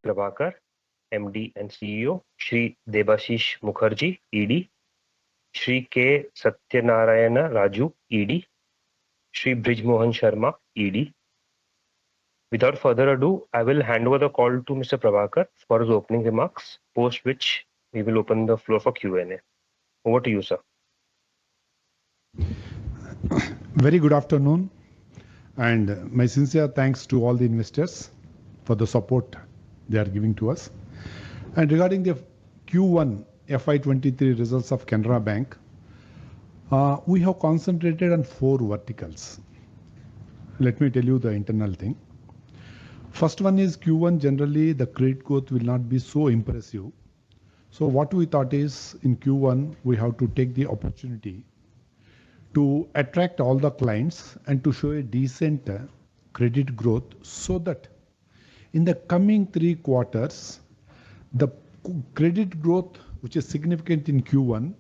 Prabhakar, MD and CEO, Shri Debashish Mukherjee, ED, Shri K. Satyanarayana Raju, ED, Shri Brij Mohan Sharma, ED. Without further ado, I will hand over the call to Mr. Prabhakar for his opening remarks, post which we will open the floor for Q&A. Over to you, sir. Very good afternoon, and my sincere thanks to all the investors for the support they are giving to us. And regarding the Q1 FY23 results of Canara Bank, we have concentrated on 4 verticals. Let me tell you the internal thing. First one is Q1, generally the credit growth will not be so impressive. So what we thought is in Q1, we have to take the opportunity to attract all the clients and to show a decent credit growth so that in the coming 3 quarters, the credit growth, which is significant in Q1,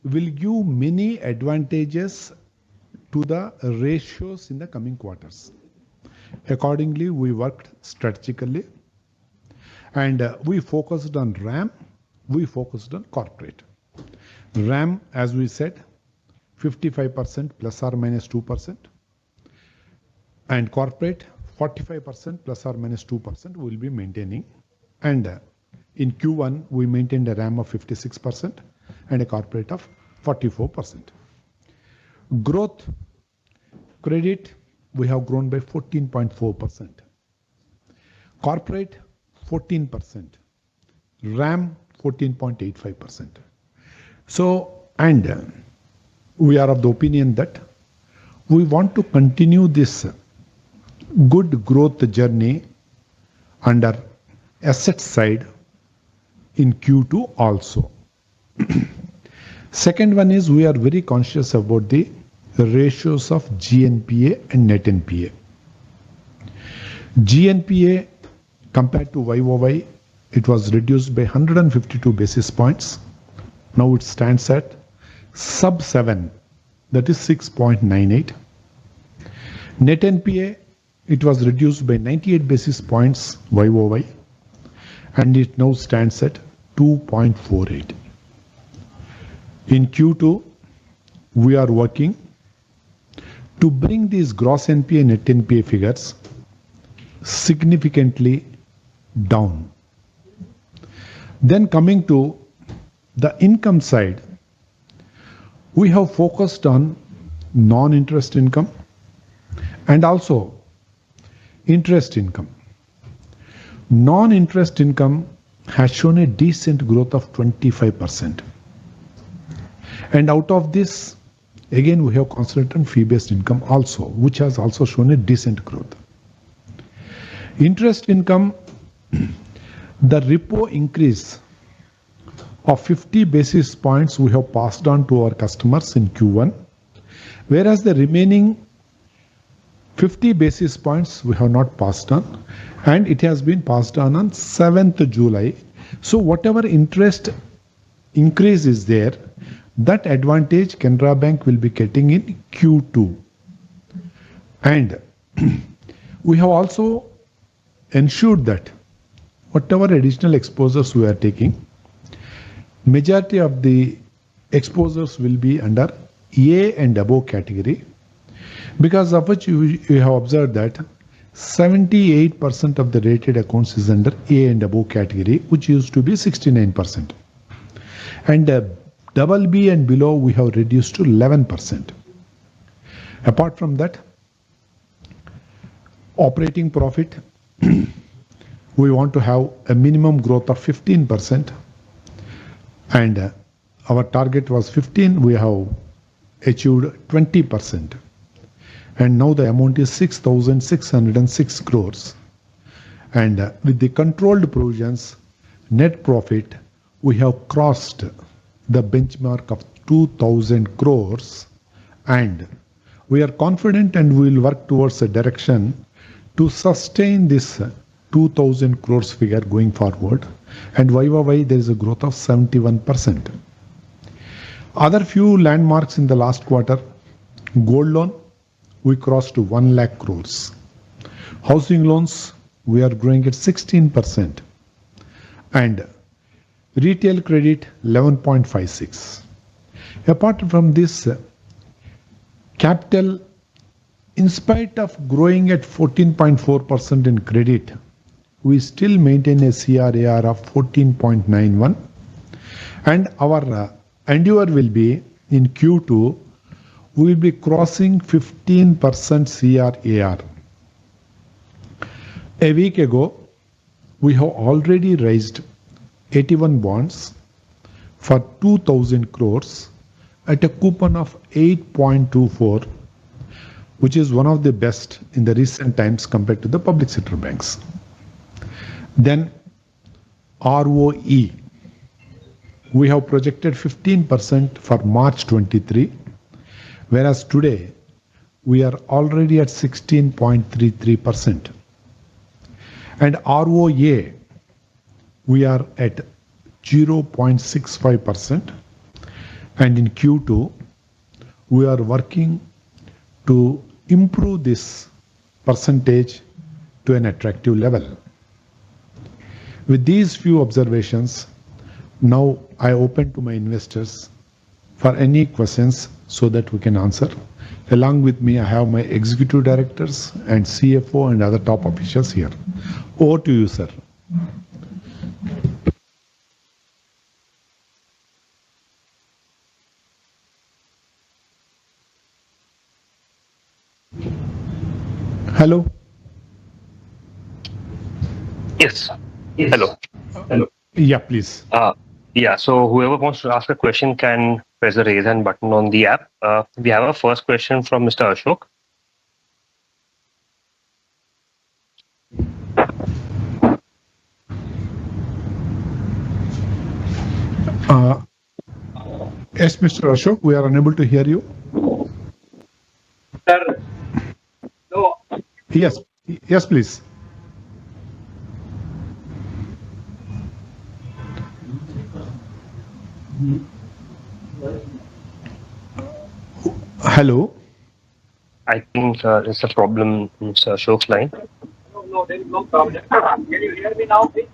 will give many advantages to the ratios in the coming quarters. Accordingly, we worked strategically and we focused on RAM, we focused on corporate. RAM, as we said, 55% plus or minus 2%, and corporate 45% plus or minus 2% will be maintaining. And in Q1, we maintained a RAM of 56% and a corporate of 44%. Growth, credit, we have grown by 14.4%. Corporate, 14%. RAM, 14.85%. So, and we are of the opinion that we want to continue this good growth journey under asset side in Q2 also. Second one is we are very conscious about the ratios of Gnpa and Net Npa. Gnpa compared to YOY, it was reduced by 152 basis points. Now it stands at sub 7, that is 6.98. Net NPA, it was reduced by 98 basis points YOY and it now stands at 2.48. In Q2, we are working to bring these gross NPA and net NPA figures significantly down. Then coming to the income side, we have focused on non-interest income and also interest income. Non-interest income has shown a decent growth of 25%. And out of this, again, we have concentrated on fee-based income also, which has also shown a decent growth. Interest income, the repo increase of 50 basis points we have passed on to our customers in Q1, whereas the remaining 50 basis points we have not passed on, and it has been passed on 7th July. So whatever interest increase is there, that advantage Canara Bank will be getting in Q2. And we have also ensured that whatever additional exposures we are taking, majority of the exposures will be under A and above category, because of which you have observed that 78% of the rated accounts is under A and above category, which used to be 69%. And double B and below we have reduced to 11%. Apart from that, operating profit, we want to have a minimum growth of 15%. And our target was 15, we have achieved 20. And now the amount is 6,606 crores. And with the controlled provisions, net profit, we have crossed the benchmark of 2,000 crores. And we are confident and we will work towards a direction to sustain this 2,000 crores figure going forward. And YOY, there is a growth of 71%. Other few landmarks in the last quarter, gold loan, we crossed to 1 lakh crores. Housing loans, we are growing at 16%, and retail credit 11.56. Apart from this, capital, in spite of growing at 14.4% in credit, we still maintain a CRAR of 14.91, and our endeavor will be in Q2, we will be crossing 15% CRAR. A week ago, we have already raised 81 bonds for 2,000 crores at a coupon of 8.24, which is one of the best in the recent times compared to the public sector banks. Then ROE, we have projected 15% for March 23, whereas today we are already at 16.33%. And ROA, we are at 0.65%, and in Q2, we are working to improve this percentage to an attractive level. With these few observations, now I open to my investors for any questions so that we can answer. Along with me, I have my executive directors and CFO and other top officials here. Over to you, sir. Hello. Yes. Hello. Hello. Yeah, please. Yeah, so whoever wants to ask a question can press the raise hand button on the app. We have a first question from Mr. Ashok. Yes, Mr. Ashok, we are unable to hear you. Sir, no. Yes, yes, please. Hello. I think it's a problem in Mr. Ashok's line. No, there is no problem. Can you hear me now, please?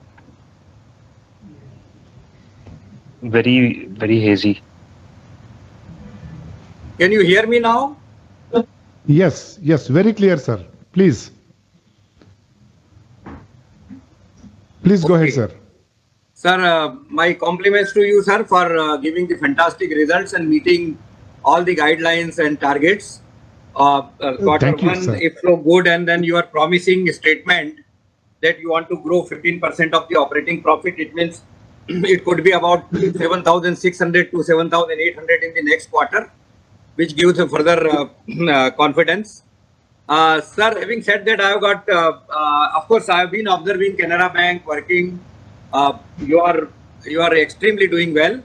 Very, very hazy. Can you hear me now? Yes, yes, very clear, sir. Please. Please go ahead, sir. Sir, my compliments to you, sir, for giving the fantastic results and meeting all the guidelines and targets. Quarter Thank you, one, sir. if so good, and then you are promising a statement that you want to grow 15% of the operating profit. It means it could be about 7,600 to 7,800 in the next quarter, which gives a further confidence. Sir, having said that, I have got, of course, I have been observing Canara Bank working. You are extremely doing well.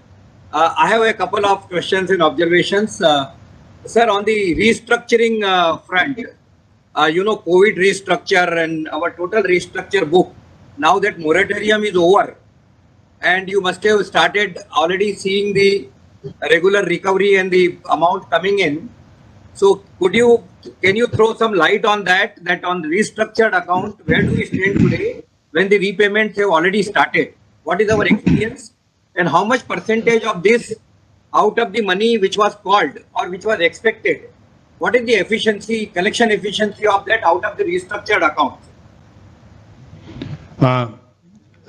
I have a couple of questions and observations. Sir, on the restructuring front, COVID restructure and our total restructure book, now that moratorium is over, and you must have started already seeing the regular recovery and the amount coming in. So can you throw some light on that on the restructured account, where do we stand today when the repayments have already started? What is our experience, and how much percentage of this out of the money which was called or which was expected, what is the efficiency, collection efficiency of that out of the restructured account?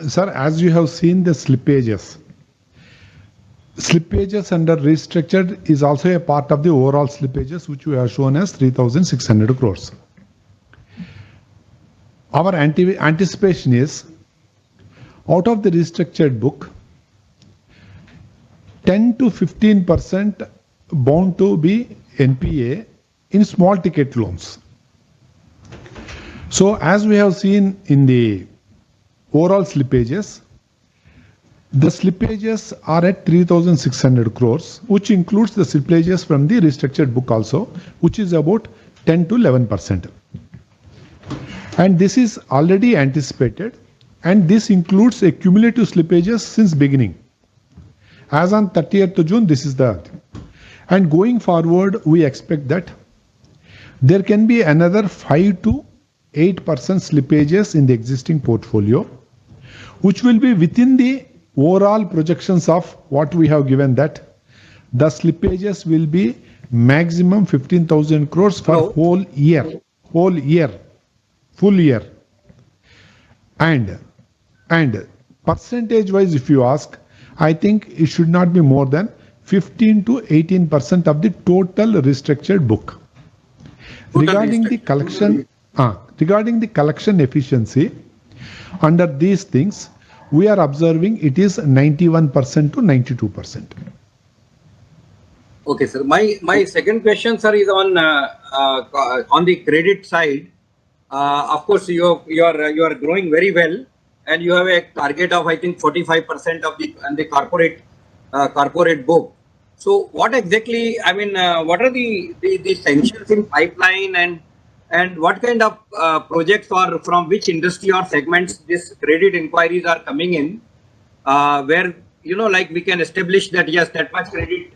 Sir, as you have seen the slippages under restructured is also a part of the overall slippages, which we have shown as 3,600 crores. Our anticipation is, out of the restructured book, 10 to 15% bound to be NPA in small ticket loans. So as we have seen in the overall slippages, the slippages are at 3,600 crores, which includes the slippages from the restructured book also, which is about 10 to 11%. And this is already anticipated, and this includes a cumulative slippages since beginning. As on 30th June, this is that. And going forward, we expect that there can be another 5 to slippages in the existing portfolio, which will be within the overall projections of what we have given, that the slippages will be maximum 15,000 crores for Hello. full year. And percentage wise, if you ask, I think it should not be more than 15 to 18% of the total restructured book. Regarding the collection efficiency, under these things, we are observing it is 91% to 92%. Okay, sir. My second question, sir, is on the credit side. Of course, you are growing very well, and you have a target of, I think, 45% of the corporate book. So what exactly, I mean, what are the sanctions in pipeline, and what kind of projects or from which industry or segments these credit inquiries are coming in, where, like we can establish that, yes, that much credit,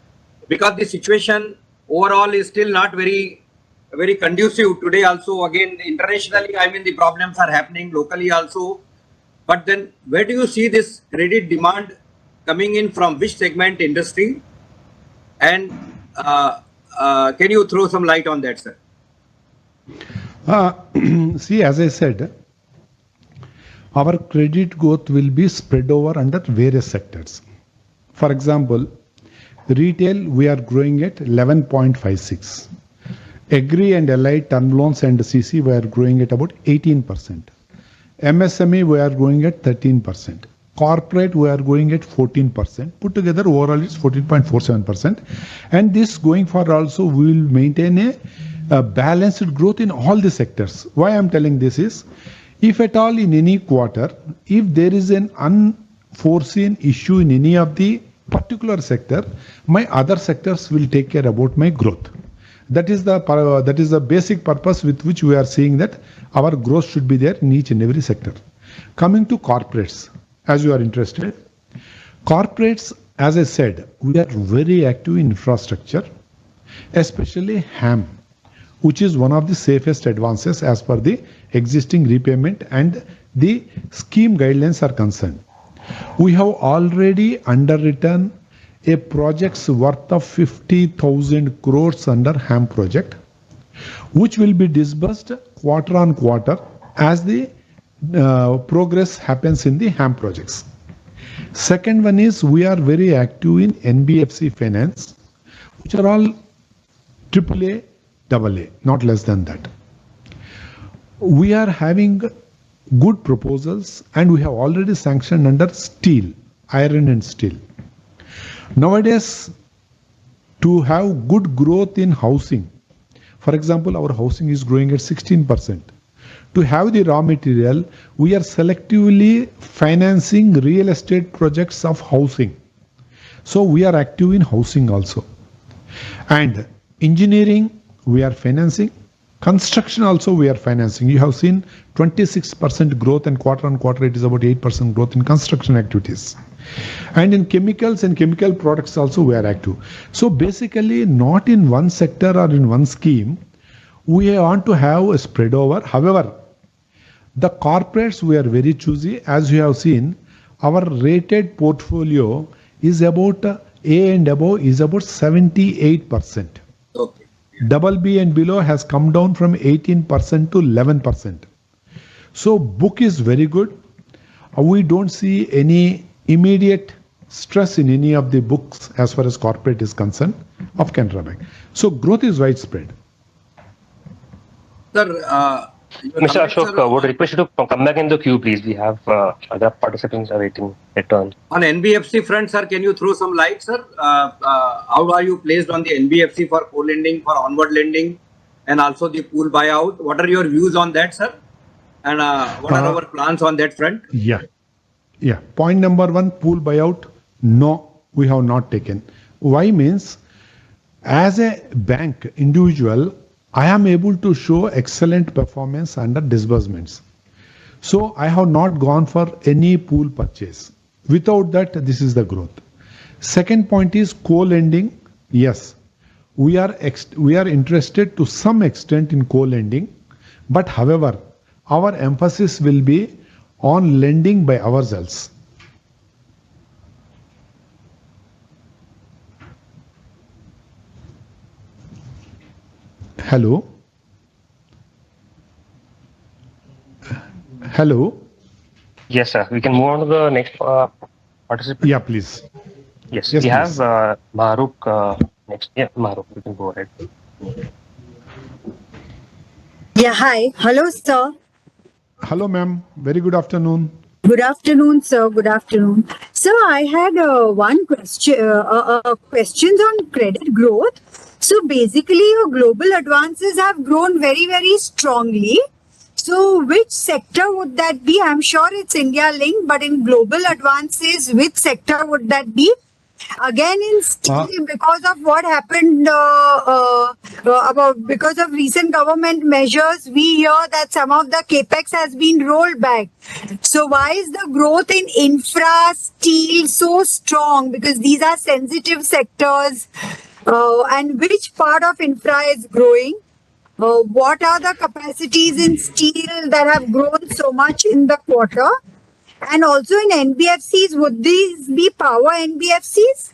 because the situation overall is still not very conducive today. Also, again, internationally, I mean, the problems are happening locally also. But then where do you see this credit demand coming in, from which segment, industry? And can you throw some light on that, sir? See, as I said, our credit growth will be spread over under various sectors. For example, retail, we are growing at 11.56. Agri and allied term loans and CC, we are growing at about 18%. MSME, we are growing at 13%. Corporate, we are going at 14%. Put together, overall, it's 14.47%. And this going forward also, we will maintain a balanced growth in all the sectors. Why I'm telling this is, if at all in any quarter, if there is an unforeseen issue in any of the particular sector, my other sectors will take care about my growth. That is the basic purpose with which we are seeing that our growth should be there in each and every sector. Coming to corporates, as you are interested, corporates, as I said, we are very active in infrastructure, especially HAM, which is one of the safest advances as per the existing repayment and the scheme guidelines are concerned. We have already underwritten a project's worth of 50,000 crores under HAM project, which will be disbursed quarter on quarter as the progress happens in the HAM projects. Second one is, we are very active in NBFC finance, which are all AAA, AA, not less than that. We are having good proposals, and we have already sanctioned under steel, iron and steel. Nowadays, to have good growth in housing, for example, our housing is growing at 16%. To have the raw material, we are selectively financing real estate projects of housing. So we are active in housing also. And engineering, we are financing. Construction also we are financing. You have seen 26% growth, and quarter on quarter it is about 8% growth in construction activities. And in chemicals and chemical products also we are active. So basically, not in one sector or in one scheme, we want to have a spread over. However, the corporates, we are very choosy. As you have seen, our rated portfolio is about A and above is about 78%. Okay. Double B and below has come down from 18% to 11%. So book is very good. We don't see any immediate stress in any of the books as far as corporate is concerned of Canara Bank. So growth is widespread. Sir, Mr. Ashok, would request you to come back in the queue, please. We have other participants are waiting their turn. on NBFC front, sir, can you throw some light, sir? How are you placed on the NBFC for co-lending, for onward lending, and also the pool buyout? What are your views on that, sir? And what are our plans on that front? Yeah. Point number one, pool buyout. No, we have not taken. Why means, as a bank individual, I am able to show excellent performance under disbursements. So I have not gone for any pool purchase. Without that, this is the growth. Second point is co-lending. Yes, we are interested to some extent in co-lending, but however, our emphasis will be on lending by ourselves. Hello? Hello? Yes, sir. We can move on to the next participant. Yeah, please. Yes, Yes, we have please. Mahrukh next. Yeah, Mahrukh, you can go ahead. Yeah, hi. Hello, sir. Hello, ma'am. Very good afternoon. Good afternoon, sir. Good afternoon. Sir, I had one question. Questions on credit growth. So basically, your global advances have grown very, very strongly. So which sector would that be? I'm sure it's India linked, but in global advances, which sector would that be? Again, in steel, because of what happened because of recent government measures, we hear that some of the capex has been rolled back. So why is the growth in infra, steel so strong? Because these are sensitive sectors. And which part of infra is growing? What are the capacities in steel that have grown so much in the quarter? And also in NBFCs, would these be power NBFCs?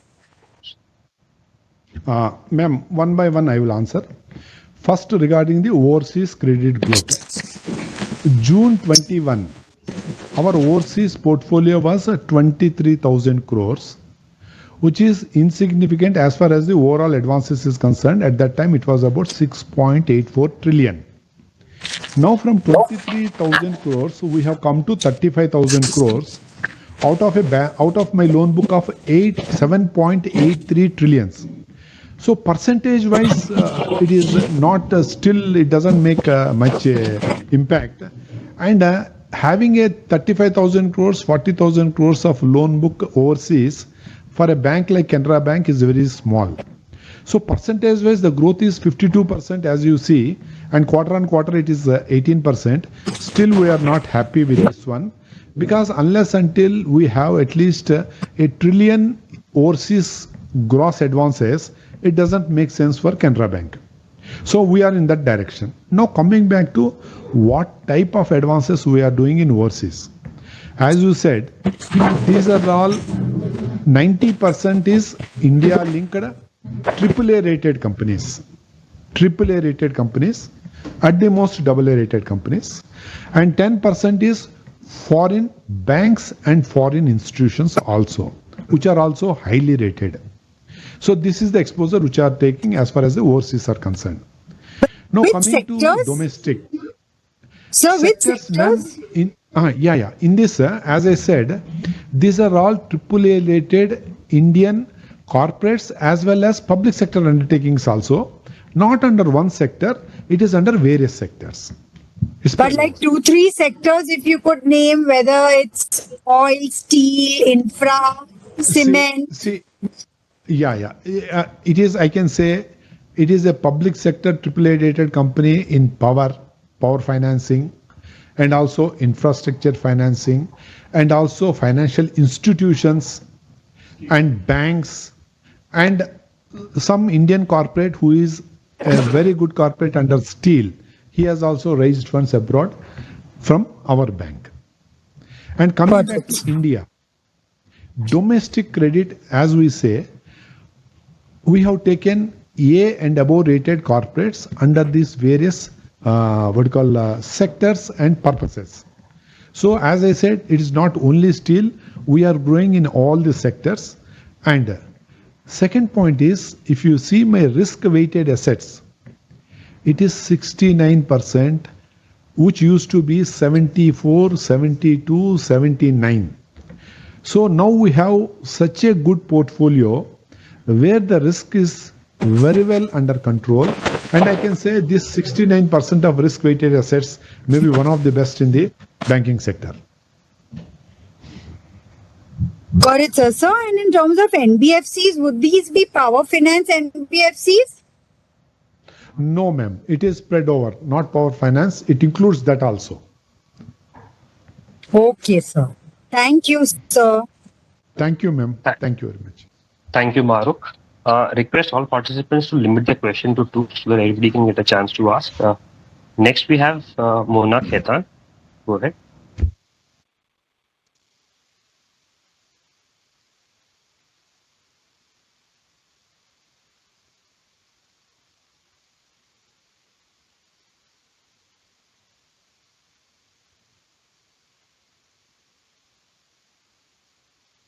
Ma'am, one by one I will answer. First, regarding the overseas credit growth. June 21, our overseas portfolio was 23,000 crores, which is insignificant as far as the overall advances is concerned. At that time, it was about 6.84 trillion. Now, from 23,000 crores, we have come to 35,000 crores out of my loan book of 7.83 trillions. So percentage wise, it is not still, it doesn't make much impact. And having a 35,000 crores, 40,000 crores of loan book overseas for a bank like Canara Bank is very small. So percentage wise, the growth is 52% as you see, and quarter on quarter it is 18%. Still, we are not happy with this one, because unless until we have at least a trillion overseas gross advances, it doesn't make sense for Canara Bank. So we are in that direction. Now coming back to what type of advances we are doing in overseas. As you said, these are all 90% is India linked AAA rated companies. AAA rated companies, at the most AA rated companies, and 10% is foreign banks and foreign institutions also, which are also highly rated. So this is the exposure which are taking as far as the overseas are concerned. Now Which coming to sectors? domestic. So which ma'am, sectors? in this, as I said, these are all AAA rated Indian corporates as well as public sector undertakings also. Not under one sector, it is under various sectors. But like 2-3 sectors, if you could name, whether it's oil, steel, infra, cement. It is, I can say, it is a public sector AAA rated company in power financing, and also infrastructure financing, and also financial institutions and banks, and some Indian corporate who is a very good corporate under steel. He has also raised funds abroad from our bank. And coming back to India, domestic credit, as we say, we have taken A and above rated corporates under these various sectors and purposes. So as I said, it is not only steel, we are growing in all the sectors. And second point is, if you see my risk weighted assets, it is 69%, which used to be 74, 72, 79. So now we have such a good portfolio where the risk is very well under control, and I can say this 69% of risk weighted assets may be one of the best in the banking sector. Got it, sir. So, and in terms of NBFCs, would these be power finance NBFCs? No, ma'am. It is spread over, not power finance. It includes that also. Okay, sir. Thank you, sir. Thank you, ma'am. Thank you very much. Thank you, Mahrukh. Request all participants to limit their question to 2 so that everybody can get a chance to ask. Next, we have Mona Khetan. go ahead.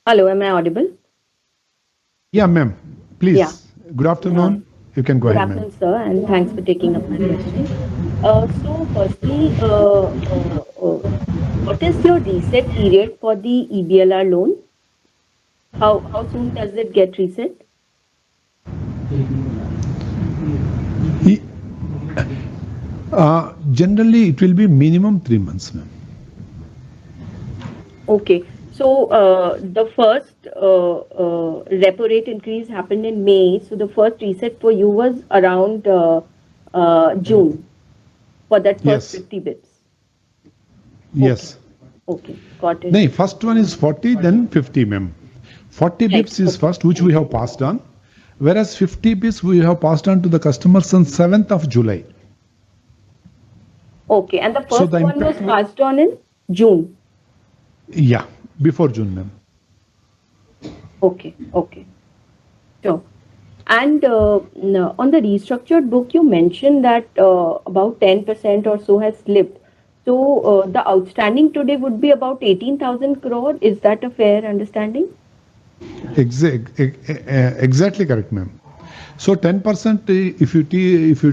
Hello, am I audible? Yeah, ma'am. Please. Yeah. Good afternoon. You can go Good ahead, ma'am. afternoon, sir, and thanks for taking up my question. So, firstly, what is your reset period for the EBLR loan? How soon does it get reset? Generally, it will be minimum 3 months, ma'am. Okay. So, the first repo rate increase happened in May. So, the first reset for you was around June for that first Yes. 50 bits. Yes. Okay, got it. No, first one is 40, then 50, ma'am. 40 Right, bips is okay. first, which we have passed on, whereas 50 bips we have passed on to the customers on 7th of July. Okay, and the So first the one was impact- passed on in June. Yeah, before June, ma'am. Okay, okay. Sure. And on the restructured book, you mentioned that about 10% or so has slipped. So the outstanding today would be about 18,000 crore. Is that a fair understanding? Exactly correct, ma'am. So 10%, if you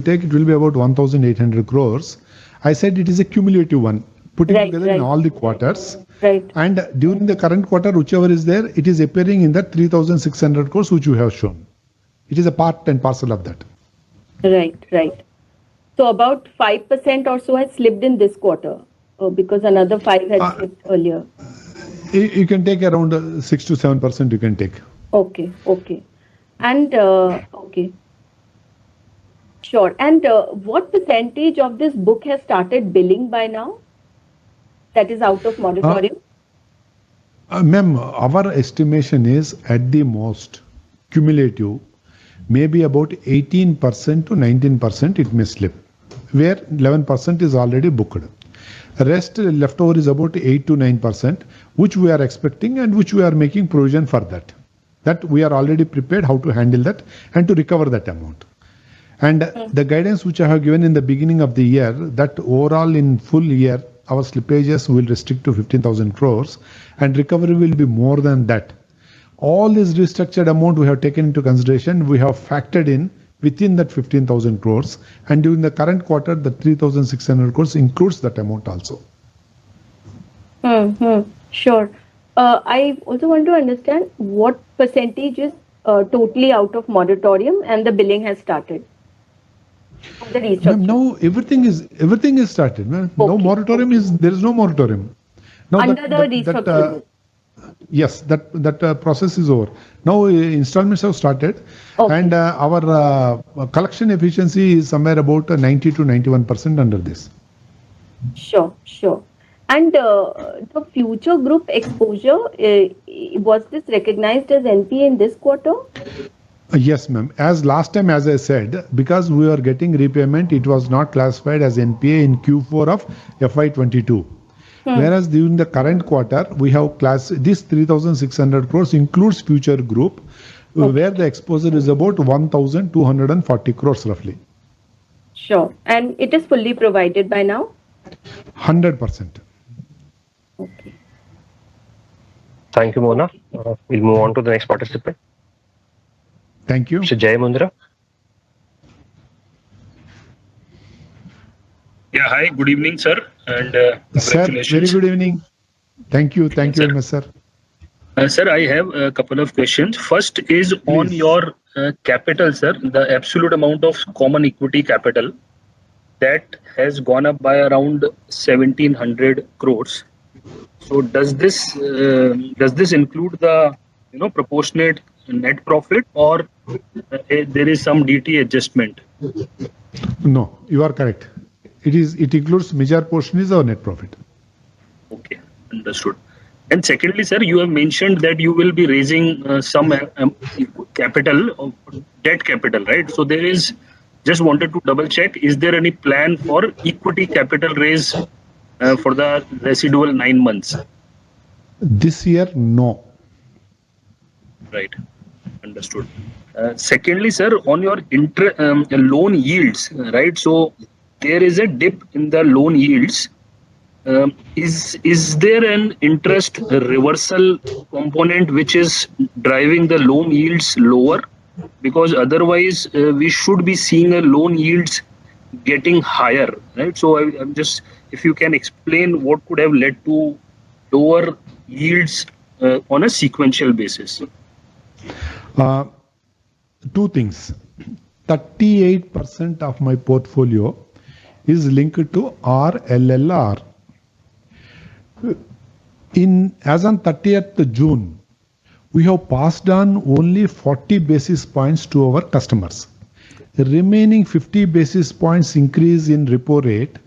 take, it will be about 1,800 crores. I said it is a cumulative one, putting Right, together in right. all the quarters. Right. And during the current quarter, whichever is there, it is appearing in that 3,600 crores which you have shown. It is a part and parcel of that. Right, right. So about 5% or so has slipped in this quarter because another 5 had slipped earlier. You can take around 6 to 7% you can take. Okay, okay. And okay. Sure. And what percentage of this book has started billing by now? That is out of moratorium? Ma'am, our estimation is at the most cumulative, maybe about 18% to 19% it may slip, where 11% is already booked. Rest leftover is about 8 to 9%, which we are expecting and which we are making provision for that. That we are already prepared how to handle that and to recover that amount. And the guidance which I have given in the beginning of the year, that overall in full year, our slippages will restrict to 15,000 crores and recovery will be more than that. All this restructured amount we have taken into consideration, we have factored in within that 15,000 crores, and during the current quarter, the 3,600 crores includes that amount also. Sure. I also want to understand what percentage is totally out of moratorium and the billing has started. The Ma'am, restructure. now everything is started. Ma'am. No Okay, moratorium there is no moratorium. Now Under the restructure book. Yes, that process is over. Now installments have started, Okay. and our collection efficiency is somewhere about 90 to 91% under this. Sure, sure. And the future group exposure, was this recognized as NPA in this quarter? Yes, ma'am. As last time, as I said, because we are getting repayment, it was not classified as NPA in Q4 of FY22. Whereas during the current quarter, we have this 3,600 crores includes future group, where the exposure is about 1,240 crores roughly. Sure. And it is fully provided by now? 100%. Okay. Thank you, Mona. We'll move on to the next participant. Thank you. Mr. Jay Mundra. Yeah, hi, good evening, sir, and Sir, congratulations. very good evening. Thank you very much, sir. Sir, I have a couple of questions. First is on Please. your capital, sir, the absolute amount of common equity capital that has gone up by around 1,700 crores. So does this include the proportionate net profit, or there is some DT adjustment? No, you are correct. It includes major portion is our net profit. Okay, understood. And secondly, sir, you have mentioned that you will be raising some capital, debt capital, right? So there is, just wanted to double check, is there any plan for equity capital raise for the residual 9 months? This year, no. Right. Understood. Secondly, sir, on your loan yields, right? So there is a dip in the loan yields. Is there an interest reversal component which is driving the loan yields lower? Because otherwise, we should be seeing a loan yields getting higher, right? So I'm just, if you can explain what could have led to lower yields on a sequential basis. Two things. 38% of my portfolio is linked to RLLR. As on 30th June, we have passed on only 40 basis points to our customers. The remaining 50 basis points increase in repo rate,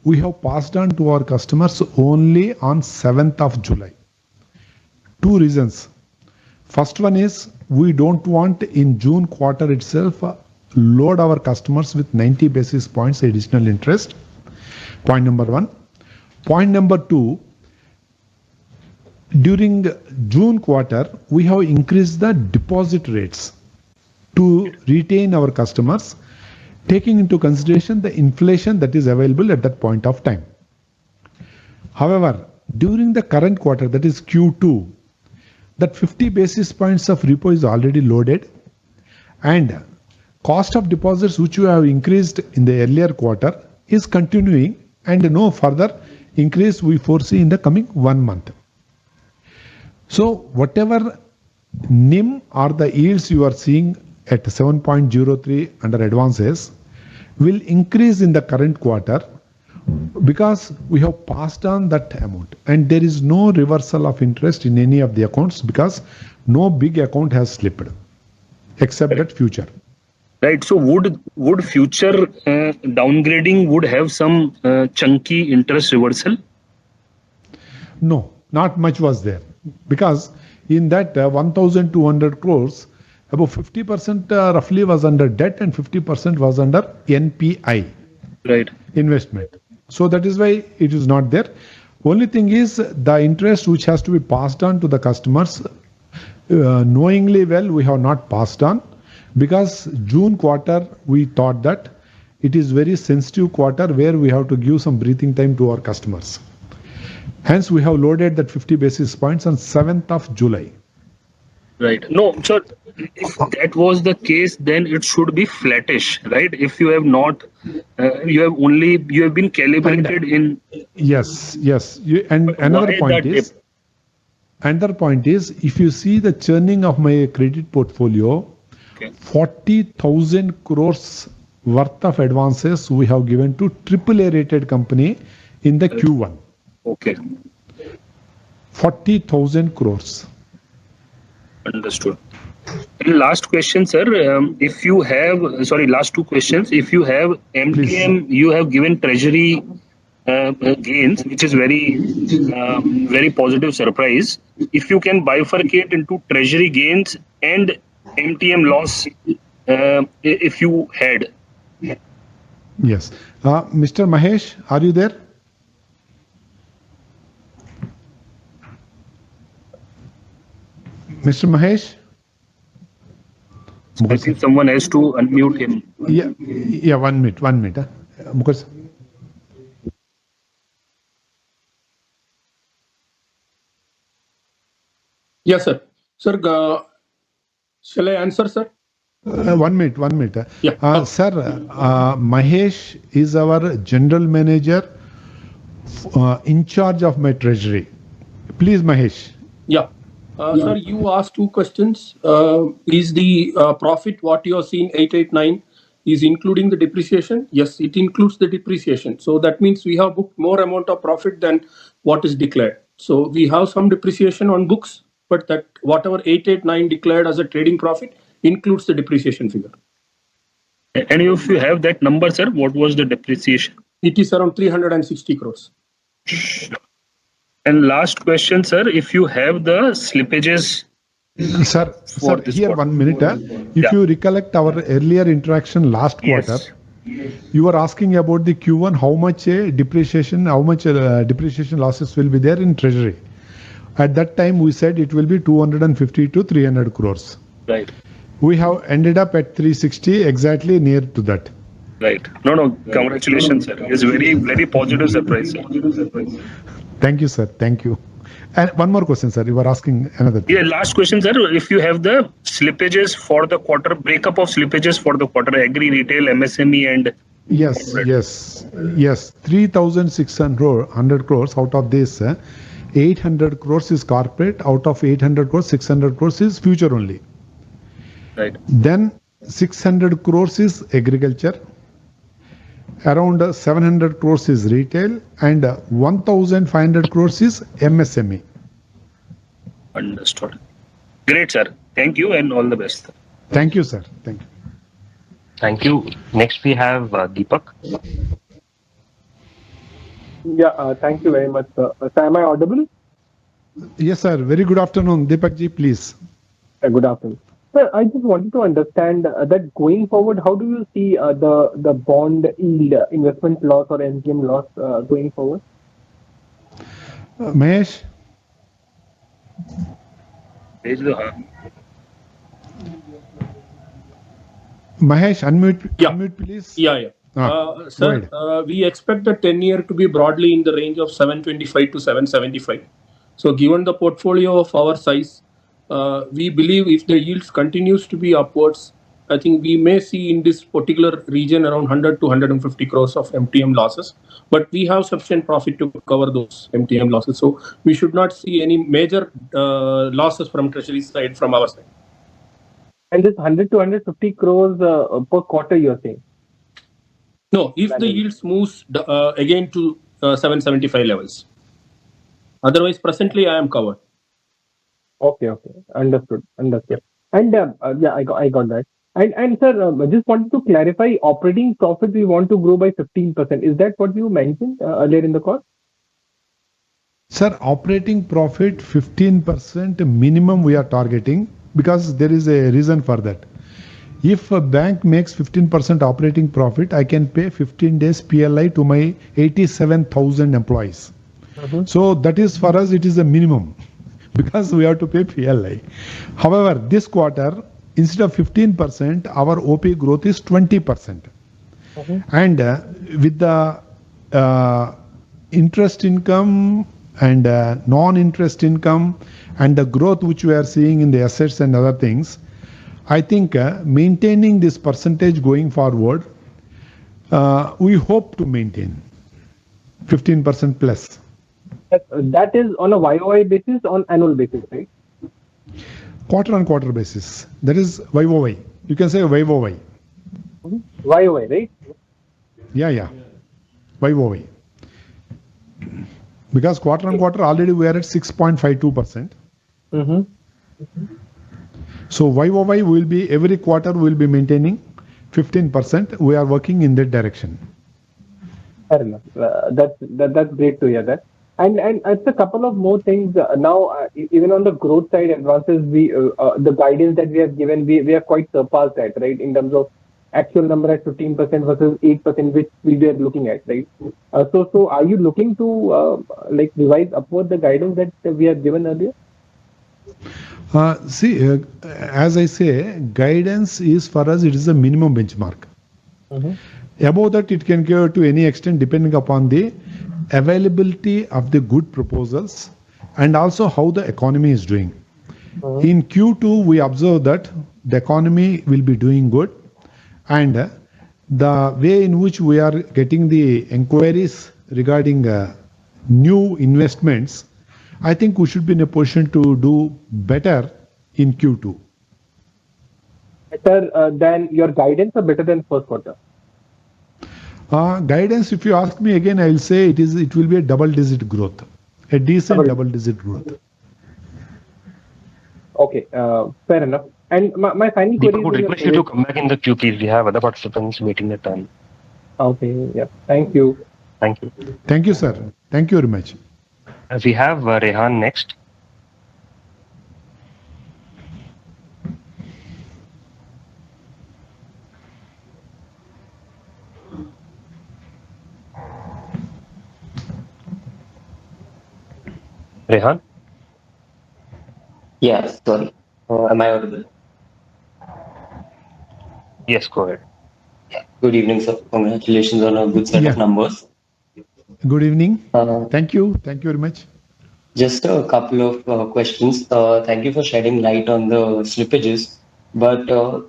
we have passed on to our customers only on 7th of July. Two reasons. First one is we don't want in June quarter itself load our customers with 90 basis points additional interest. Point number one. Point number two, during June quarter, we have increased the deposit rates to retain our customers, taking into consideration the inflation that is available at that point of time. However, during the current quarter, that is Q2, that 50 basis points of repo is already loaded, and cost of deposits which we have increased in the earlier quarter is continuing, and no further increase we foresee in the coming 1 month. So whatever NIM or the yields you are seeing at 7.03 under advances will increase in the current quarter because we have passed on that amount, and there is no reversal of interest in any of the accounts because no big account has slipped except that future. Right. So would future downgrading would have some chunky interest reversal? No, not much was there because in that 1,200 crores, about 50% roughly was under debt and 50% was under NPI. Right. Investment. So that is why it is not there. Only thing is the interest which has to be passed on to the customers, knowingly well we have not passed on because June quarter we thought that it is very sensitive quarter where we have to give some breathing time to our customers. Hence we have loaded that 50 basis points on 7th of July. Right. No, so if that was the case, then it should be flattish, right? If you have not, you have been calibrated in. Yes. And another point is, if you see the churning of my credit portfolio, okay, 40,000 crores worth of advances we have given to AAA rated company in the Q1. Okay. 40,000 crores. Understood. And last question, sir. Last two questions. If you have MTM, please. You have given treasury gains, which is very positive surprise. If you can bifurcate into treasury gains and MTM loss, if you had. Yes. Mr. Mahesh, are you there? Mr. Mahesh? I think someone has to unmute him. Yeah, 1 minute. Mukesh. Yes, sir. Sir, shall I answer, sir? 1 minute. Yeah. Sir, Mahesh is our general manager in charge of my treasury. Please, Mahesh. Yeah. Sir, you asked two questions. Is the profit what you are seeing 889 is including the depreciation? Yes, it includes the depreciation. So that means we have booked more amount of profit than what is declared. So we have some depreciation on books, but that whatever 889 declared as a trading profit includes the depreciation figure. And if you have that number, sir, what was the depreciation? It is around 360 crores. And last question, sir, if you have the slippages. Sir, here 1 minute. If you recollect our earlier interaction last quarter, You were asking about the Q1, how much depreciation losses will be there in treasury. At that time, we said it will be 250 to 300 crores. Right. We have ended up at 360, exactly near to that. Right. No, congratulations, sir. It's very positive surprise, sir. Thank you, sir. Thank you. And one more question, sir. You were asking another thing. Yeah, last question, sir. If you have the slippages for the quarter, breakup of slippages for the quarter, agri, retail, MSME, and Yes. 3,600 crores out of this, 800 crores is corporate. Out of 800 crores, 600 crores is future only. right. Then 600 crores is agriculture. Around 700 crores is retail, and 1,500 crores is MSME. Understood. Great, sir. Thank you and all the best. Thank you, sir. Thank you. Thank you. Next we have Deepak. Yeah, thank you very much, sir. Sir, am I audible? Yes, sir. Very good afternoon. Deepak ji, please. Good afternoon. Sir, I just wanted to understand that going forward, how do you see the bond yield, investment loss or MTM loss going forward? Mahesh? Mahesh, unmute please. Yeah. Sir, we expect the 10-year to be broadly in the range of 725 to 775. So given the portfolio of our size, we believe if the yields continues to be upwards, I think we may see in this particular region around 100 to 150 crores of MTM losses, but we have sufficient profit to cover those MTM losses. So we should not see any major losses from treasury side from our side. And this 100 to 150 crores per quarter, you're saying? No, if the yields moves again to 775 levels. Otherwise, presently I am covered. Okay. Understood. And yeah, I got that. And sir, I just wanted to clarify, operating profit we want to grow by 15%. Is that what you mentioned earlier in the call? Sir, operating profit 15% minimum we are targeting, because there is a reason for that. If a bank makes 15% operating profit, I can pay 15 days PLI to my 87,000 employees. So that is, for us, it is a minimum because we have to pay PLI. However, this quarter, instead of 15%, our OP growth is 20%. And with the interest income and non-interest income and the growth which we are seeing in the assets and other things, I think maintaining this percentage going forward, we hope to maintain 15% plus. That is on a YOY basis, on annual basis, right? Quarter on quarter basis. That is YOY. You can say YOY. YOY, right? Yeah. YOY. Because quarter on quarter already we are at 6.52%. So YOY will be, every quarter we will be maintaining 15%. We are working in that direction. Fair enough. That's great to hear that. And it's a couple of more things now. Even on the growth side, advances, the guidance that we have given, we have quite surpassed that, right? In terms of actual number at 15% versus 8%, which we were looking at, right? So are you looking to revise upward the guidance that we have given earlier? See, as I say, guidance is for us, it is a minimum benchmark. Above that, it can go to any extent depending upon the availability of the good proposals and also how the economy is doing. In Q2, we observe that the economy will be doing good, and the way in which we are getting the inquiries regarding new investments, I think we should be in a position to do better in Q2. Better than your guidance or better than first quarter? Guidance, if you ask me again, I will say it will be a double-digit growth, a decent double-digit growth. Okay, fair enough. And my final query Deepak would request you to come back in the queue, please. We have other participants waiting their turn. Okay, yeah. Thank you. Thank you. Thank you, sir. Thank you very much. We have Rehan next. Rehan? Yeah, sorry. Am I audible? Yes, go ahead. Good evening, sir. Congratulations on a good set of Yeah. numbers. Good evening. Uh, Thank you. Thank you very much. just a couple of questions. Thank you for shedding light on the slippages. But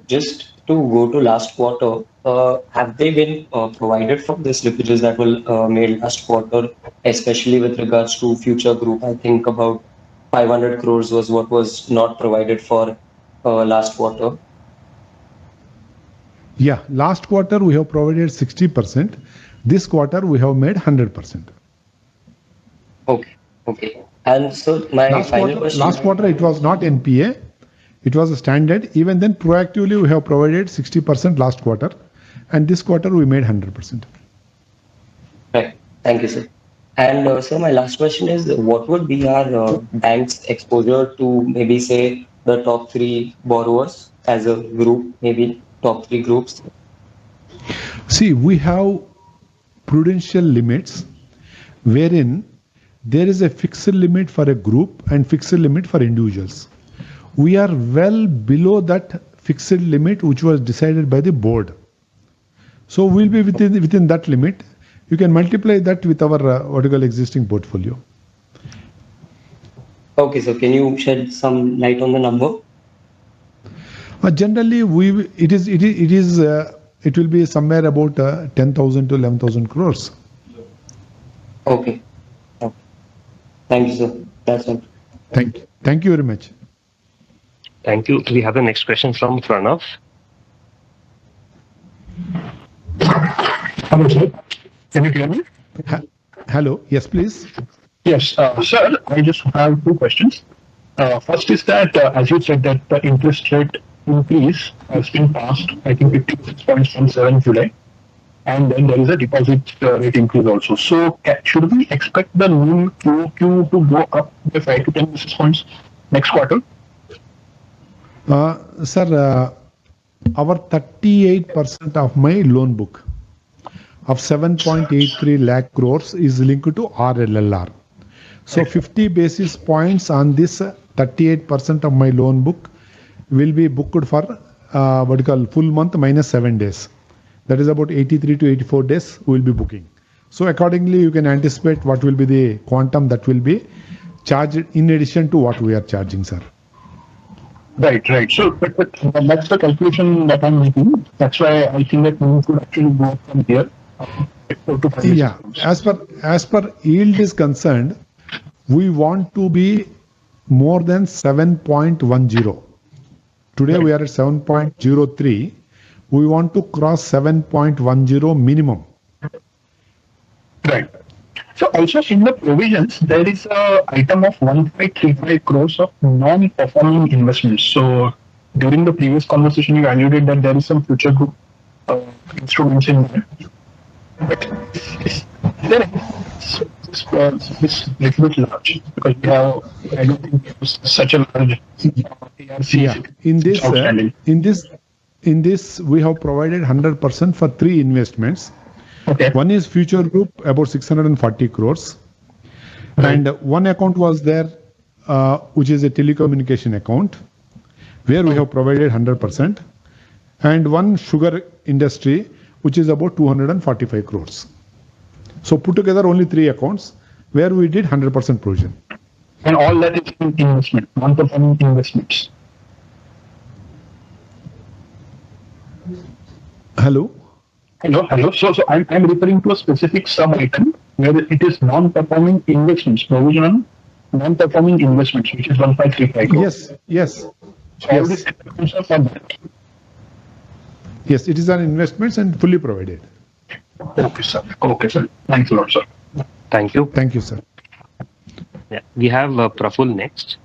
just to go to last quarter, have they been provided for the slippages that were made last quarter, especially with regards to future group? I think about 500 crores was what was not provided for last quarter. Yeah, last quarter we have provided 60%. This quarter we have made 100%. Okay, okay. And so my final question. Last quarter it was not NPA, it was a standard. Even then, proactively we have provided 60% last quarter, and this quarter we made 100%. Right. Thank you, sir. And so my last question is, what would be our bank's exposure to maybe say the top three borrowers as a group, maybe top three groups? See, we have prudential limits wherein there is a fixed limit for a group and fixed limit for individuals. We are well below that fixed limit which was decided by the board. So we'll be within that limit. You can multiply that with our existing portfolio. Okay, so can you shed some light on the number? Generally, it will be somewhere about 10,000 to 11,000 crores. Okay. Okay. Thank you, sir. That's all. Thank you very much. Thank you. We have the next question from Pranav. Hello, sir. Can you hear me? Hello. Yes, please. Yes, sir. I just have two questions. First is that, as you said, that the interest rate increase has been passed, I think 56 points from 7 July. And then there is a deposit rate increase also. So should we expect the NIM QOQ to go up by 5 to 10 basis points next quarter? Sir, our 38% of my loan book of 7.83 lakh crores is linked to RLLR. So 50 basis points on this 38% of my loan book will be booked for full month minus 7 days. That is about 83 to 84 days we will be booking. So accordingly, you can anticipate what will be the quantum that will be charged in addition to what we are charging, sir. Right. So, but that's the calculation that I'm making. That's why I think that we could actually go up from here. Yeah, as per yield is concerned, we want to be more than 7.10. Today we are at 7.03. We want to cross 7.10 minimum. Right. So also in the provisions, there is a item of 1.35 crores of non-performing investments. So during the previous conversation, you alluded that there is some future group instruments in there. But is there this little bit large? Because we have, I don't think it was such a large ARC. Yeah. In this, we have provided 100% for 3 investments. Okay. One is future group, about 640 crores. Right. And one account was there, which is a telecommunication account, where we have provided 100%. And one sugar industry, which is about 245 crores. So put together only 3 accounts where we did 100% provision. And all that is in investment, non-performing investments. Hello? So I'm referring to a specific sub item where it is non-performing investments, provision on non-performing investments, which is 1.35 crores. Yes. So all this accounts are for that. Yes, it is an investments and fully provided. Okay, sir. Thanks a lot, sir. Thank you. Thank you, sir. Yeah, we have Praful next.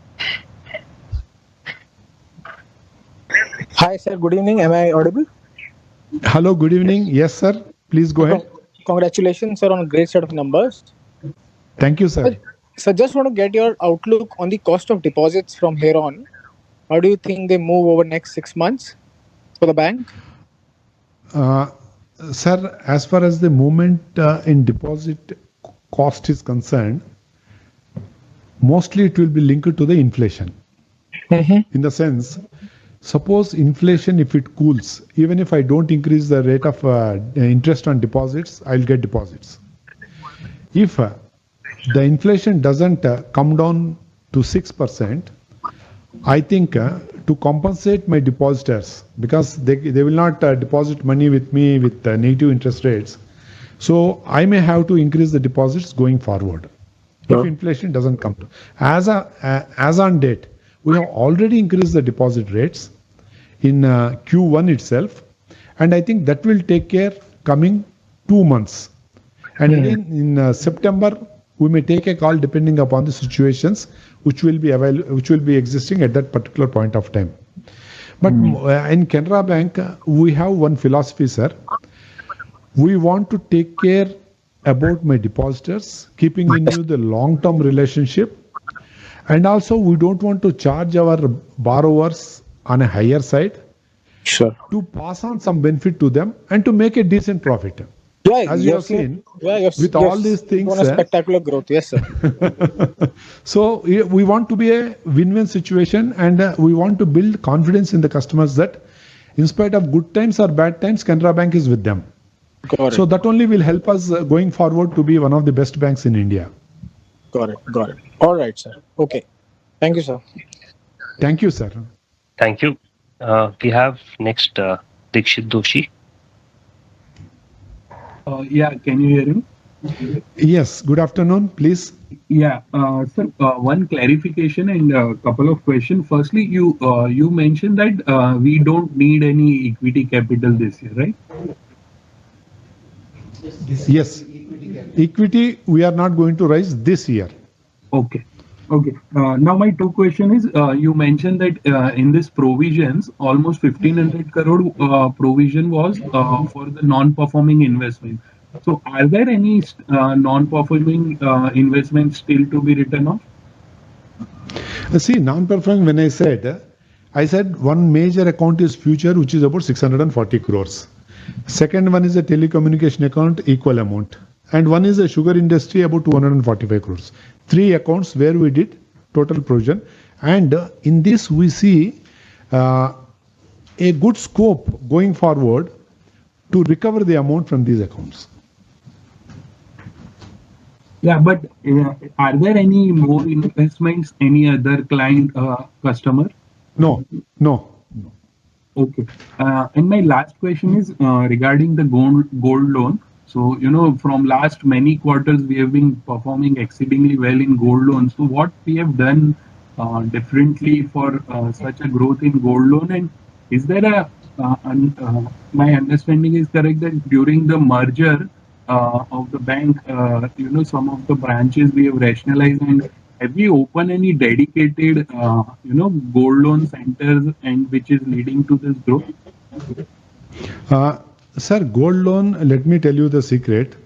Hi, sir. Good evening. Am I audible? Hello, good evening. Yes, sir. Please go ahead. Congratulations, sir, on a great set of numbers. Thank you, sir. So just want to get your outlook on the cost of deposits from here on. How do you think they move over next 6 months for the bank? Sir, as far as the movement in deposit cost is concerned, mostly it will be linked to the inflation. In the sense, suppose inflation, if it cools, even if I don't increase the rate of interest on deposits, I'll get deposits. If the inflation doesn't come down to 6%, I think to compensate my depositors, because they will not deposit money with me with negative interest rates, so I may have to increase the deposits going forward if inflation doesn't come to. As on date, we have already increased the deposit rates in Q1 itself, and I think that will take care coming 2 months. And again in September, we may take a call depending upon the situations which will be existing at that particular point of time. But in Canara Bank, we have one philosophy, sir. We want to take care about my depositors, keeping in view the long-term relationship, and also we don't want to charge our borrowers on a higher side. Sure. To pass on some benefit to them and to make a decent profit. Yeah, as you have seen, with all these things, on a spectacular growth. Yes, sir. So we want to be a win-win situation, and we want to build confidence in the customers that in spite of good times or bad times, Canara Bank is with them. Got it. So that only will help us going forward to be one of the best banks in India. Got it. All right, sir. Okay. Thank you, sir. Thank you, sir. Thank you. We have next Dikshit Doshi. Yeah, can you hear me? Yes, good afternoon, please. Yeah, sir, one clarification and a couple of questions. Firstly, you mentioned that we don't need any equity capital this year, right? Yes, equity we are not going to raise this year. Okay. Now my two question is, you mentioned that in this provisions, almost 1500 crore provision was for the non-performing investment. So are there any non-performing investments still to be written off? See, non-performing, when I said one major account is future, which is about 640 crores. Second one is a telecommunication account, equal amount. And one is a sugar industry, about 245 crores. 3 accounts where we did total provision. And in this, we see a good scope going forward to recover the amount from these accounts. Yeah, but are there any more investments, any other client, customer? No. Okay. And my last question is regarding the gold loan. So, from last many quarters, we have been performing exceedingly well in gold loans. So what we have done differently for such a growth in gold loan? And is there my understanding is correct that during the merger of the bank, some of the branches we have rationalized, and have we opened any dedicated, gold loan centers and which is leading to this growth? Sir, gold loan, let me tell you the secret.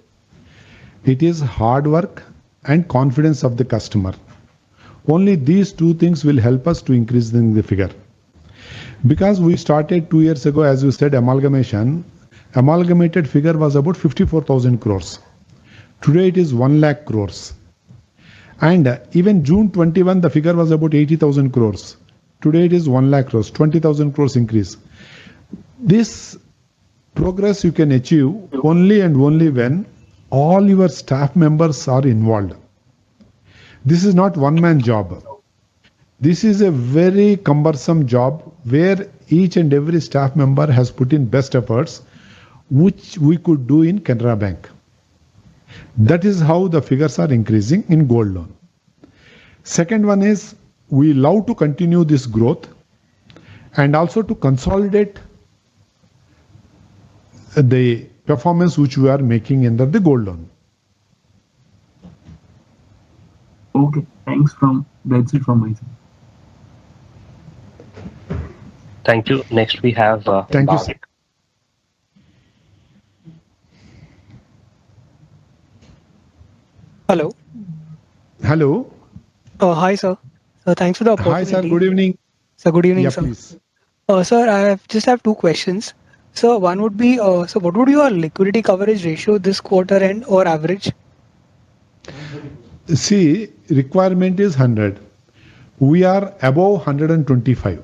It is hard work and confidence of the customer. Only these two things will help us to increase the figure. Because we started 2 years ago, as you said, amalgamated figure was about 54,000 crores. Today it is 1 lakh crores. And even June 21, the figure was about 80,000 crores. Today it is 1 lakh crores, 20,000 crores increase. This progress you can achieve only and only when all your staff members are involved. This is not one-man job. This is a very cumbersome job where each and every staff member has put in best efforts, which we could do in Canara Bank. That is how the figures are increasing in gold loan. Second one is, we love to continue this growth and also to consolidate the performance which we are making under the gold loan. Okay, that's it from my side. Thank you. Next we have Thank you, sir. Hello. Hello. Hi, sir. Thanks for the opportunity. Hi, sir. Good evening. Sir, good evening, Yeah, sir. please. Sir, I just have 2 questions. So one would be, so what would be your liquidity coverage ratio this quarter end or average? See, requirement is 100. We are above 125.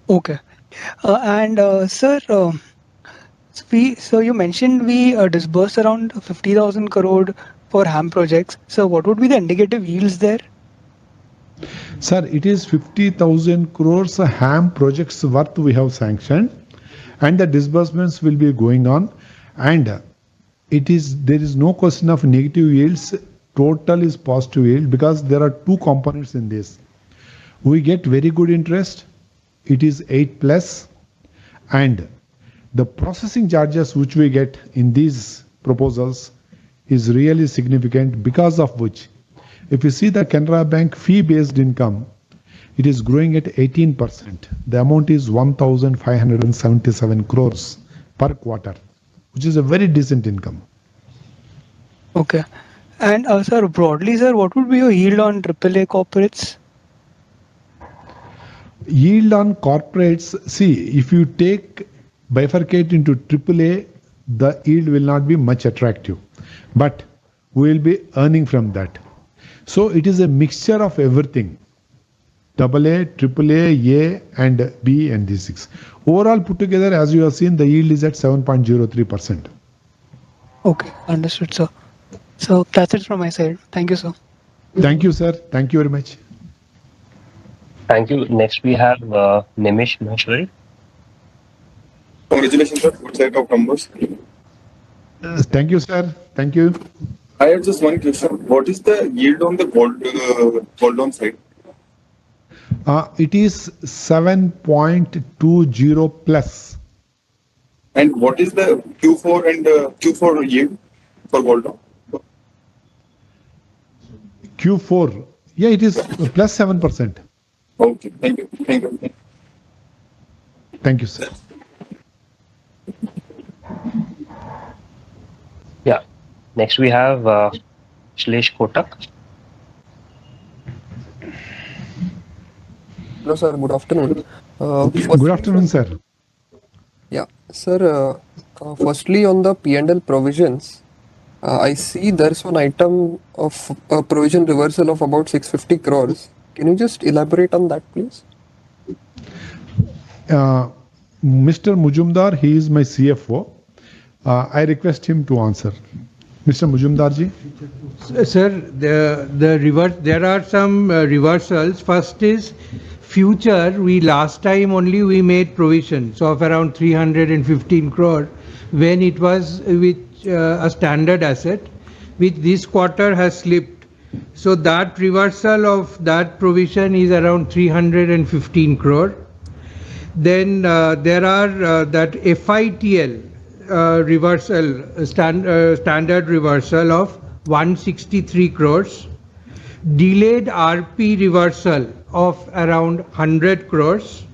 Okay. Sir, so you mentioned we disbursed around 50,000 crore for HAM projects. So what would be the indicative yields there? Sir, it is 50,000 crores HAM projects worth we have sanctioned, and the disbursements will be going on. And there is no question of negative yields. Total is positive yield because there are two components in this. We get very good interest. It is 8 plus, and the processing charges which we get in these proposals is really significant, because of which, if you see the Canara Bank fee-based income, it is growing at 18%. The amount is 1,577 crores per quarter, which is a very decent income. Okay. And sir, broadly, sir, what would be your yield on AAA corporates? Yield on corporates, see, if you bifurcate into AAA, the yield will not be much attractive, but we will be earning from that. So it is a mixture of everything. AA, AAA, A and B and D6. Overall put together, as you have seen, the yield is at 7.03%. Okay, understood, sir. So that's it from my side. Thank you, sir. Thank you, sir. Thank you very much. Thank you. Next we have Nimish Maheshwari. Congratulations, sir. Good set of numbers. Thank you, sir. Thank you. I have just one question. What is the yield on the gold loan side? It is 7.20 plus. And what is the Q4 and Q4 yield for gold loan? Q4, yeah, it is plus 7%. Okay, thank you. Thank you. Thank you, sir. Yeah. Next we have Shlesh Kotak. Hello, sir. Good afternoon. Good afternoon, sir. Yeah, sir. Firstly, on the P&L provisions, I see there's one item of a provision reversal of about 650 crores. Can you just elaborate on that, please? Mr. Mujumdar, he is my CFO. I request him to answer. Mr. Mujumdarji. Sir, there are some reversals. First is future. Last time only we made provisions of around 315 crore when it was with a standard asset, which this quarter has slipped. So that reversal of that provision is around 315 crore. Then there are that FITL reversal, standard reversal of 163 crores. Delayed RP reversal of around 100 crores.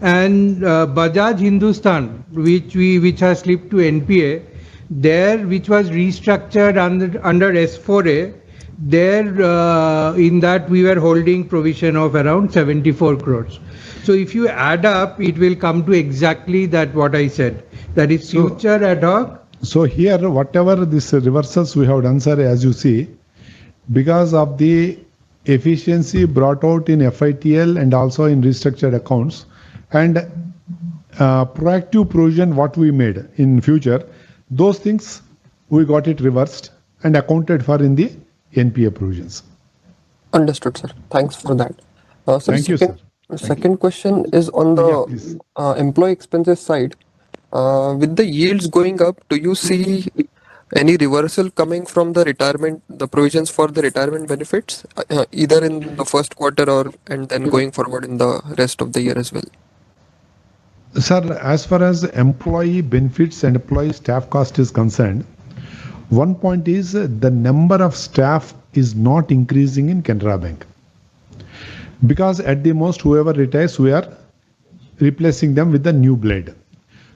And Bajaj Hindustan, which has slipped to NPA, which was restructured under S4A, in that we were holding provision of around 74 crores. So if you add up, it will come to exactly that what I said. That is future ad hoc. So here, whatever these reversals we have done, sir, as you see, because of the efficiency brought out in FITL and also in restructured accounts, and proactive provision what we made in future, those things we got it reversed and accounted for in the NPA provisions. Understood, sir. Thanks for that. Thank you, sir. Second question is on the employee expenses side. With the yields going up, do you see any reversal coming from the provisions for the retirement benefits, either in the first quarter and then going forward in the rest of the year as well? Sir, as far as employee benefits and employee staff cost is concerned, one point is the number of staff is not increasing in Canara Bank. Because at the most, whoever retires, we are replacing them with the new blood.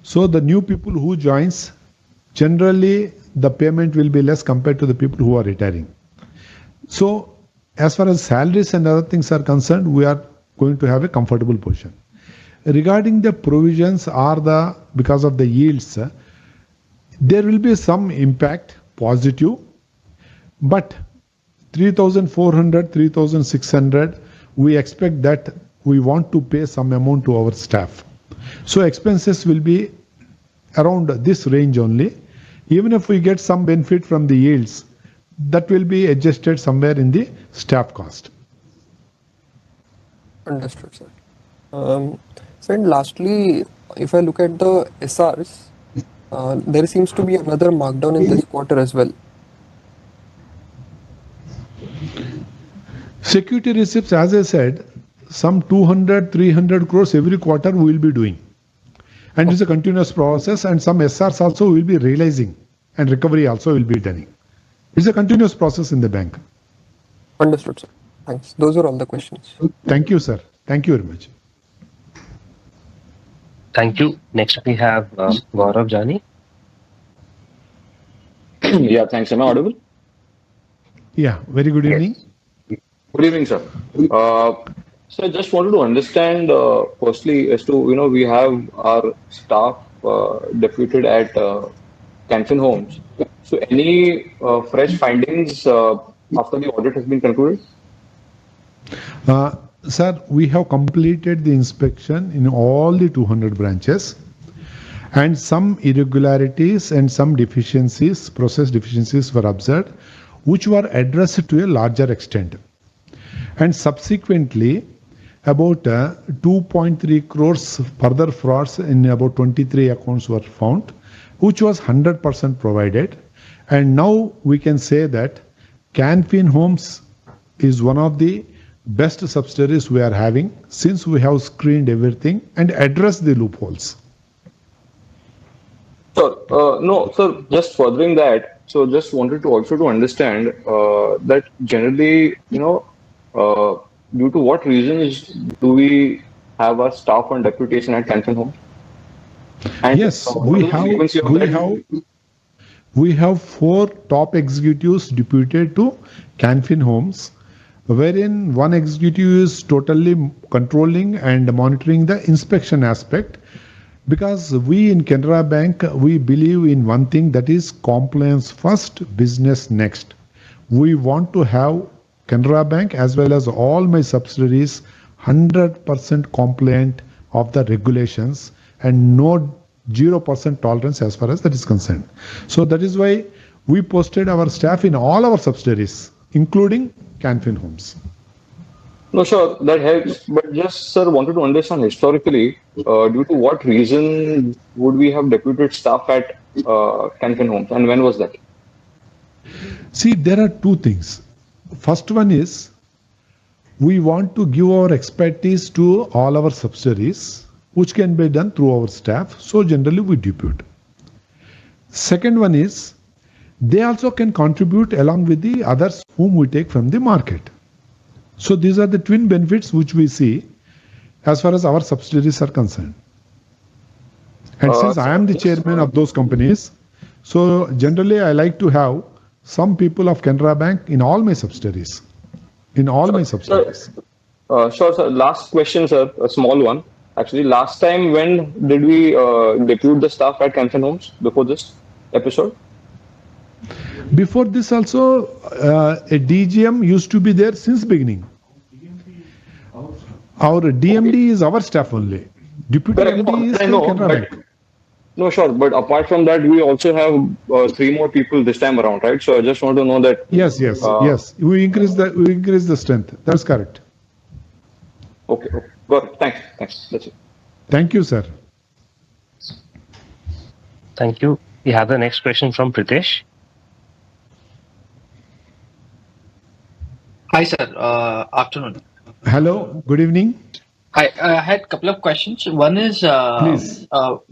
So the new people who joins, generally the payment will be less compared to the people who are retiring. So as far as salaries and other things are concerned, we are going to have a comfortable position. Regarding the provisions because of the yields, there will be some impact, positive. But 3,400, 3,600, we expect that we want to pay some amount to our staff. So expenses will be around this range only. Even if we get some benefit from the yields, that will be adjusted somewhere in the staff cost. Understood, sir. So, and lastly, if I look at the SRs, there seems to be another markdown in this quarter as well. Security receipts, as I said, some 200, 300 crores every quarter we will be doing. And it's a continuous process, and some SRs also will be realizing, and recovery also will be done. It's a continuous process in the bank. Understood, sir. Thanks. Those are all the questions. Thank you, sir. Thank you very much. Thank you. Next we have Gaurav Jani. Yeah, thanks. Am I audible? Yeah, very good evening. Good evening, sir. So I just wanted to understand, firstly, as to, we have our staff deputed at Canfin Homes. So any fresh findings after the audit has been concluded? Sir, we have completed the inspection in all the 200 branches, and some irregularities and some deficiencies, process deficiencies were observed, which were addressed to a larger extent. And subsequently, about 2.3 crores further frauds in about 23 accounts were found, which was 100% provided. And now we can say that Canfin Homes is one of the best subsidiaries we are having, since we have screened everything and addressed the loopholes. Sir, no, sir, just furthering that, so just wanted to also to understand that generally, due to what reasons do we have our staff on deputation at Canfin Homes? And yes, we have 4 top executives deputed to Canfin Homes, wherein one executive is totally controlling and monitoring the inspection aspect. Because we in Canara Bank, we believe in one thing, that is compliance first, business next. We want to have Canara Bank as well as all my subsidiaries 100% compliant of the regulations and no 0% tolerance as far as that is concerned. So that is why we posted our staff in all our subsidiaries, including Canfin Homes. No, sure, that helps. But just, sir, wanted to understand historically, due to what reason would we have deputed staff at Canfin Homes, and when was that? See, there are 2 things. First one is, we want to give our expertise to all our subsidiaries, which can be done through our staff. So generally we depute. Second one is, they also can contribute along with the others whom we take from the market. So these are the twin benefits which we see as far as our subsidiaries are concerned. And since I am the chairman of those companies, so generally I like to have some people of Canara Bank in all my subsidiaries. Sure, sir. Last question, sir. A small one. Actually, last time, when did we depute the staff at Canfin Homes before this episode? Before this also, a DGM used to be there since beginning. Our DMD is our staff only. Deputy MD is Canara Bank. No, sure. But apart from that, we also have 3 more people this time around, right? So I just want to know that. Yes. We increase the strength. That's correct. Okay. Got it. Thanks. That's it. Thank you, sir. Thank you. We have the next question from Pritesh. Hi, sir. Afternoon. Hello. Good evening. Hi. I had a couple of questions. One is,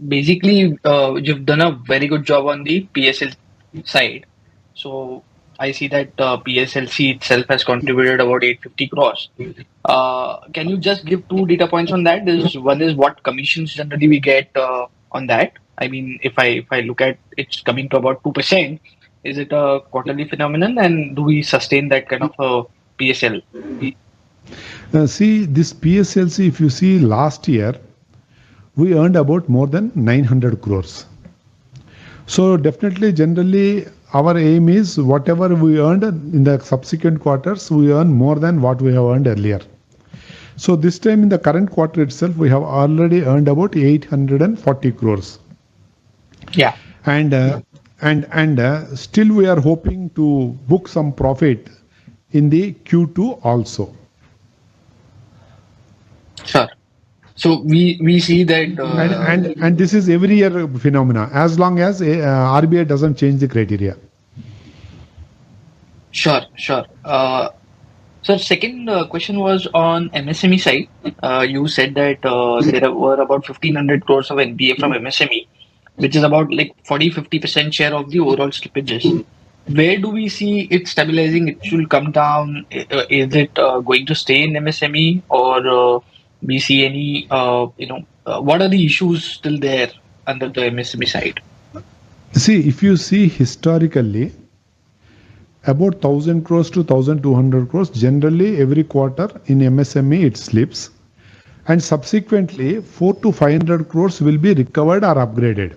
basically, you've done a very good job on the PSL side. So I see that PSLC itself has contributed about 850 crores. Can you just give 2 data points on that? One is what commissions generally we get on that. I mean, if I look at it's coming to about 2%, is it a quarterly phenomenon, and do we sustain that kind of PSL? See, this PSLC, if you see last year, we earned about more than 900 crores. So definitely, generally, our aim is whatever we earned in the subsequent quarters, we earn more than what we have earned earlier. So this time in the current quarter itself, we have already earned about 840 crores. Yeah. And still we are hoping to book some profit in the Q2 also. Sure. So we see that And this is every year phenomena as long as RBI doesn't change the criteria. sure. So second question was on MSME side. You said that there were about 1,500 crores of NPA from MSME, which is about like 40-50% share of the overall slippages. Where do we see it stabilizing? It should come down. Is it going to stay in MSME, or we see any what are the issues still there under the MSME side? See, if you see historically, about 1,000 crores to 1,200 crores, generally every quarter in MSME it slips, and subsequently 400 to 500 crores will be recovered or upgraded.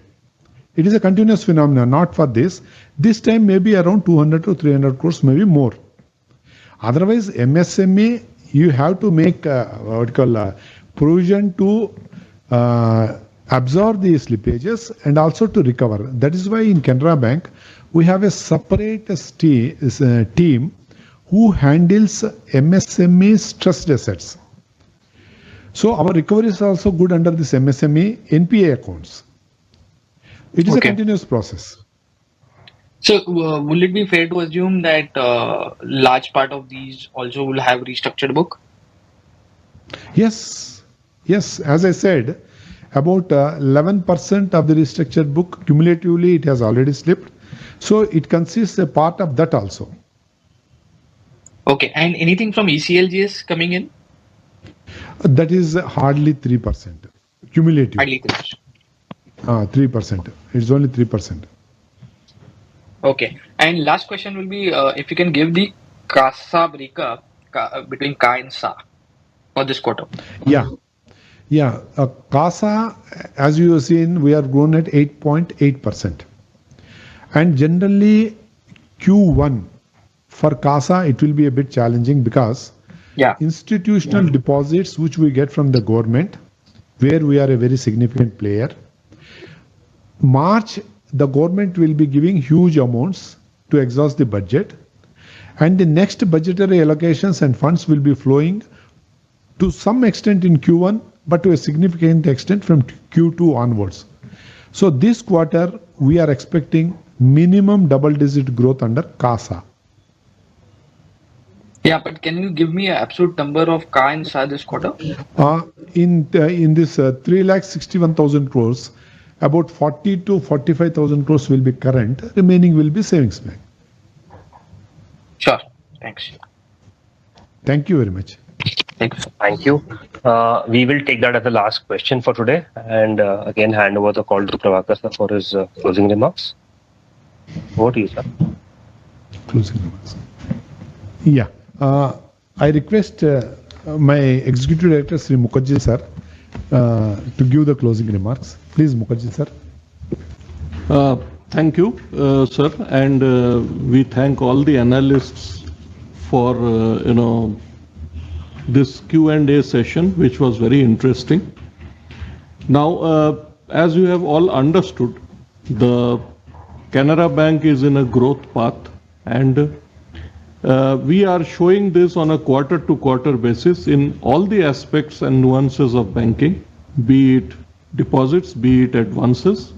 It is a continuous phenomenon, not for this. This time maybe around 200 to 300 crores, maybe more. Otherwise, MSME, you have to make provision to absorb the slippages and also to recover. That is why in Canara Bank, we have a separate team who handles MSME stressed assets. So our recovery is also good under this MSME NPA accounts. It is a continuous process. So will it be fair to assume that large part of these also will have restructured book? Yes. As I said, about 11% of the restructured book cumulatively it has already slipped. So it consists a part of that also. Okay, and anything from ECLGS coming in? That is hardly 3%. Cumulative. Hardly 3%. 3%. It's only 3%. Okay, and last question will be if you can give the CASA breakup between CA and SA for this quarter. Yeah. CASA, as you have seen, we are grown at 8.8%. And generally, Q1 for CASA, it will be a bit challenging because institutional deposits which we get from the government, where we are a very significant player, March, the government will be giving huge amounts to exhaust the budget, and the next budgetary allocations and funds will be flowing to some extent in Q1, but to a significant extent from Q2 onwards. So this quarter, we are expecting minimum double-digit growth under CASA. Yeah, but can you give me an absolute number of CA and SA this quarter? In this 3,61,000 crores, about 40 to 45,000 crores will be current, remaining will be savings bank. Sure, thanks. Thank you very much. Thank you. We will take that as the last question for today, and again hand over the call to Prabhakar sir for his closing remarks. Over to you, sir. Closing remarks. Yeah. I request my Executive Director, Sri Mukherjee sir, to give the closing remarks. Please, Mukherjee sir. Thank you, sir, and we thank all the analysts for this Q&A session, which was very interesting. Now, as you have all understood, the Canara Bank is in a growth path, and we are showing this on a quarter-to-quarter basis in all the aspects and nuances of banking, be it deposits, be it advances,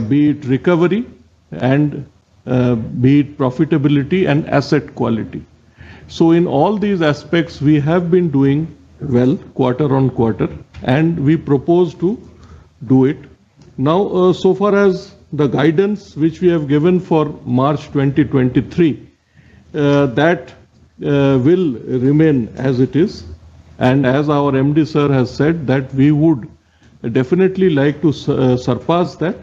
be it recovery, and be it profitability and asset quality. So in all these aspects, we have been doing well quarter on quarter, and we propose to do it. Now, so far as the guidance which we have given for March 2023, that will remain as it is. And as our MD sir has said, that we would definitely like to surpass that.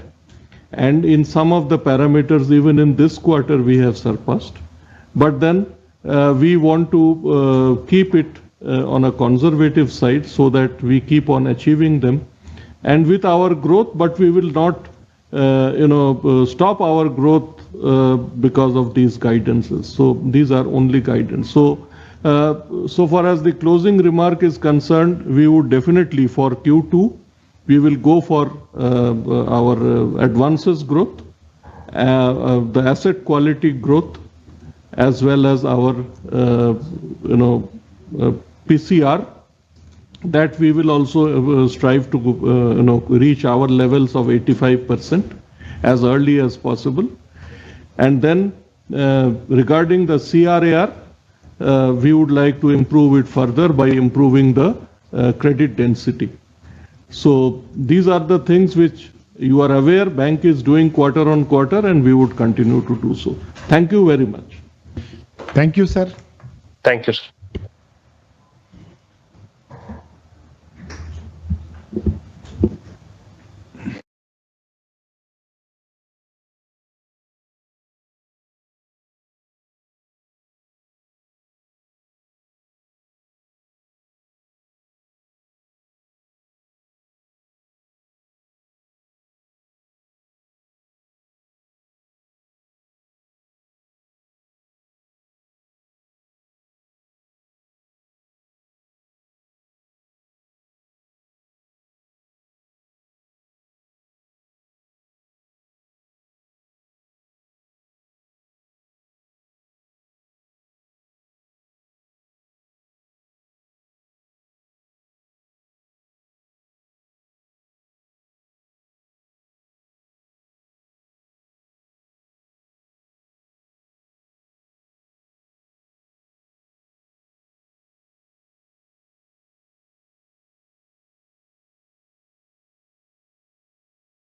And in some of the parameters, even in this quarter, we have surpassed. But then we want to keep it on a conservative side so that we keep on achieving them. And with our growth, but we will not stop our growth because of these guidances. So these are only guidance. So so far as the closing remark is concerned, we would definitely for Q2, we will go for our advances growth, the asset quality growth, as well as our PCR, that we will also strive to reach our levels of 85% as early as possible. And then regarding the CRAR, we would like to improve it further by improving the credit density. So these are the things which you are aware bank is doing quarter on quarter, and we would continue to do so. Thank you very much. Thank you, sir. Thank you, sir.